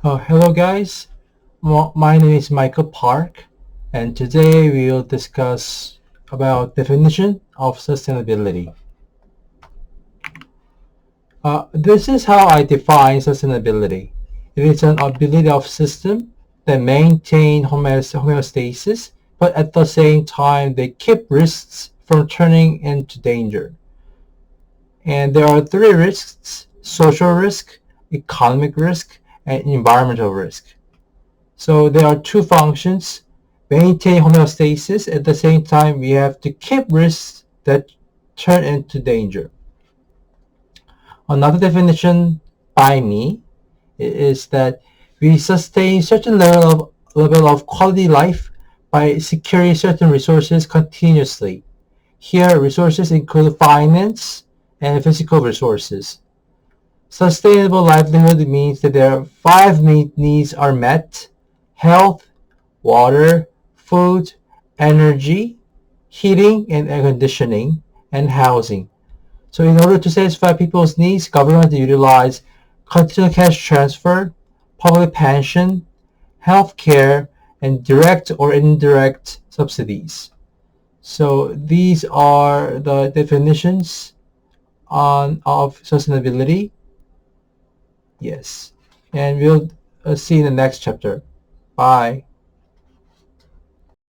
Hello guys, my name is Michael Park, and today we will discuss about definition of sustainability. This is how I define sustainability. It is an ability of system that maintain homeostasis, but at the same time they keep risks from turning into danger. And there are three risks: social risk, economic risk, and environmental risk. So there are two functions: maintain homeostasis. At the same time, we have to keep risks that turn into danger. Another definition by me is that we sustain certain level of quality life by securing certain resources continuously. Here, resources include finance and physical resources. Sustainable livelihood means that there are five main needs are met: health, water, food, energy, heating and air conditioning, and housing. So in order to satisfy people's needs, government utilize continuous cash transfer, public pension, health care, and direct or indirect subsidies. So these are the definitions of sustainability. Yes. And we'll see in the next chapter. Bye.